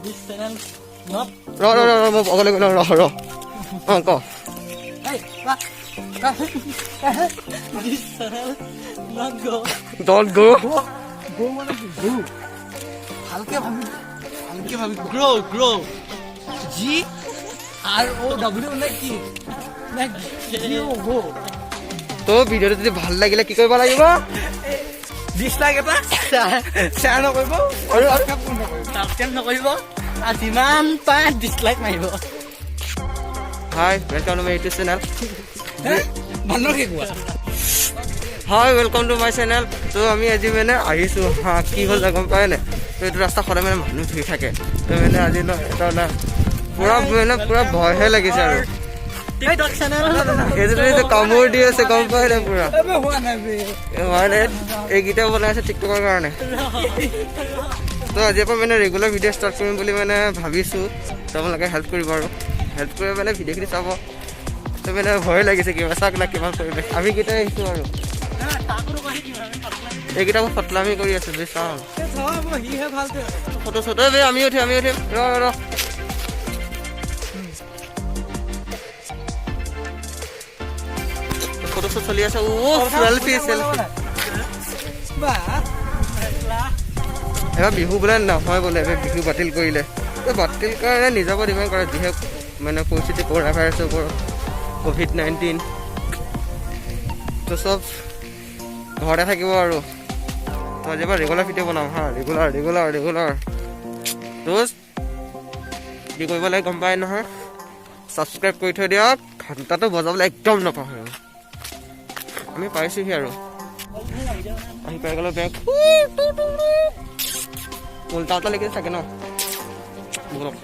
This channel not. মই অকলে গ'লো ৰ ক Hey, this channel not go. Don't go Go মানে কি? Go. ভালকে ভাবি grow. G R O W মানে কি? না G O go. তো ভিডিঅ'টো যদি ভাল লাগিলে কি কৰিব লাগিব ডিসলাইক এটা শ্বেয়াৰ নকৰিব আৰু সাবস্ক্ৰাইব নকৰিব আৰু যিমান পায় ডিসলাইক মাৰিব hi welcome to my YouTube channel মানুহৰ কি কোৱা hi welcome to my channel তো আমি আজি মানে আহিছোঁ হা কি হ'ল গম পাই নাই তো এইটো ৰাস্তা সদায় মানে মানুহ ভিৰ থাকে তো মানে আজি এটা না পুৰা ভয়হে লাগিছে আৰু টিকটক চেনেল এইটো কামোৰ দি আছে গম পাই নাই পুৰা এবে হোৱা নাই বে মানে এইকেইটা বনাই আছে টিকটকৰ কাৰণে তো আজিৰ পৰা মানে ৰেগুলাৰ ভিডিঅ' ষ্টাৰ্ট কৰিম বুলি মানে ভাবিছোঁ তো আপোনালোকে হেল্প কৰিব আৰু হেল্প কৰি মানে ভিডিঅ'খিনি চাব তো মানে ভয় লাগিছে কিবা চাওক না কিমান পৰিৱেশ আমি কেইটাই আহিছোঁ আৰু এইকেইটা মই ফটলামি কৰি আছোঁ বে চাওঁ ফটো চটো বে আমি উঠিম ৰ ফটো চটো চলি আছে চেলফি এবাৰ বিহু বোলে নহয় বোলে এবাৰ বিহু বাতিল কৰিলে বাতিল কাৰণে নিজকে ডিপেণ্ড কৰে যিহে মানে পৰিস্থিতি কৰোণা ভাইৰাছৰ ওপৰত COVID-19 তো চব ঘৰতে থাকিব আৰু তো আজিৰ পৰা ৰেগুলাৰ ভিডিঅ' বনাম হা ৰেগুলাৰ তো কি কৰিব লাগে গম পাই নহয় ছাবস্ক্ৰাইব কৰি থৈ দিয়ক ঘণ্টাটো বজাবলৈ একদম নাপাহৰিব আমি পাইছোঁহি আৰু আহি পাই গ'লো বেগ উল্টা লাগি থাকে ন বলক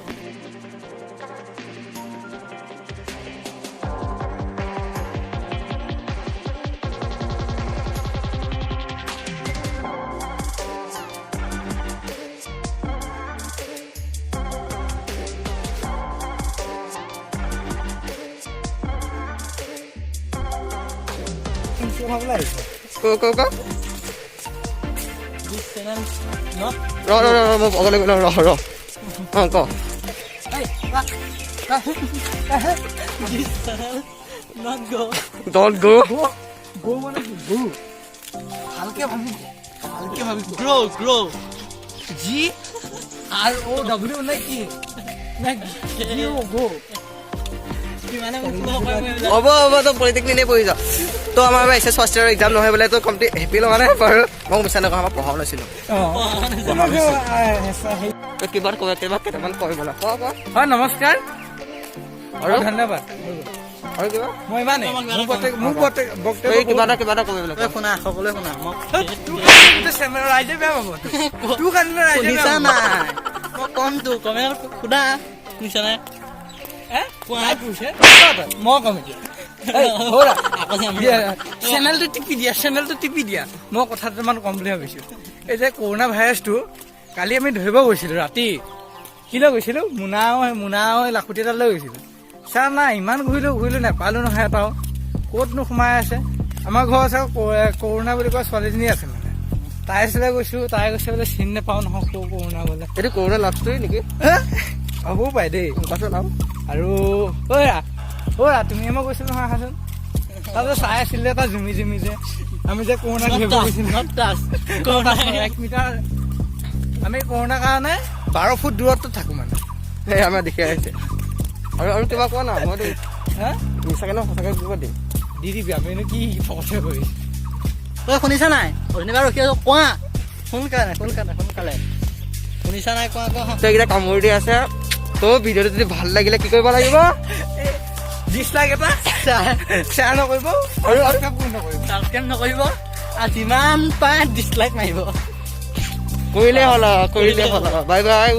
This channel not. মই অকলে গ'লো ৰ ক Hey, this channel not go. Don't go Go মানে কি? Go. ভালকে ভাবি grow. G R O W মানে কি? না G O go. হ'ব তো পলিটেকনিক এনেই পঢ়ি যাওঁ তো আমাৰ এছ এছ ফাৰ্ষ্ট ইয়াৰৰ এক্সাম নহয় বোলে তো কমপ্লিট হেপি লগা নাই বাৰু মই মিছা নকওঁ আমাৰ পঢ়াও নাছিলোঁ কিবা কেইটামান কৈ বোলা হয় নমস্কাৰ আৰু ধন্যবাদ আৰু কিবা মই ইমানে কিবা এটা কৈ বোলা শুনা সকলোৱে শুনা ৰাইজে বেয়া পাব তোৰ কাৰণে ৰাইজে বেয়া পাব মই কম তো কমে সুধা শুনিছা নাই মই কম চেনেলটো টিপি দিয়া মই কথা দুটামান কম বুলি ভাবিছো এই যে কৰোণা ভাইৰাছটো কালি আমি ধৰিব গৈছিলো ৰাতি কি লৈ গৈছিলো মোনা লাখুটি এটা লৈ গৈছিলো ছাৰ নাই ইমান ঘূৰিলো নাপালো নহয় এটাও ক'তনো সোমাই আছে আমাৰ ঘৰ আছে কৰোণা বুলি কোৱা ছোৱালীজনী আছে মানে তাই ওচৰলৈ গৈছো তাই কৈছে বোলে চিনি নাপাওঁ নহয় কৰোণা বোলে এইটো কৰোণা লাভটোৱে নেকি হ'বও পাৰে দেই পাছত নাম আৰু তুমি মই গৈছিলো নহয় আহাচোন তাৰপিছত চাই আছিলে এটা জুমি যে আমি যে কৰোণা ধৰিব গৈছিলো 1 মিটাৰ আমি কৰোণাৰ কাৰণে 12 ফুট দূৰতো থাকো মানে এই আমাৰ দেখি আহিছে আৰু কিবা কোৱা না মইতো মিছাকে ন সঁচাকে কিবা দিম দি দিবি আমিনো কি ফকছে কৰি তই শুনিছা নাই শনিবাৰ ৰখি আছো কোৱা সোনকালে শুনিছা নাই কোৱা এইকেইটা কামোৰ দি আছে তো ভিডিঅ'টো যদি ভাল লাগিলে কি কৰিব লাগিব ডিসলাইক এটা শ্বেয়াৰ নকৰিব আৰু সাবস্ক্ৰাইব নকৰিব আৰু যিমান পায় ডিসলাইক মাৰিব কৰিলে হ'ল বাই বাই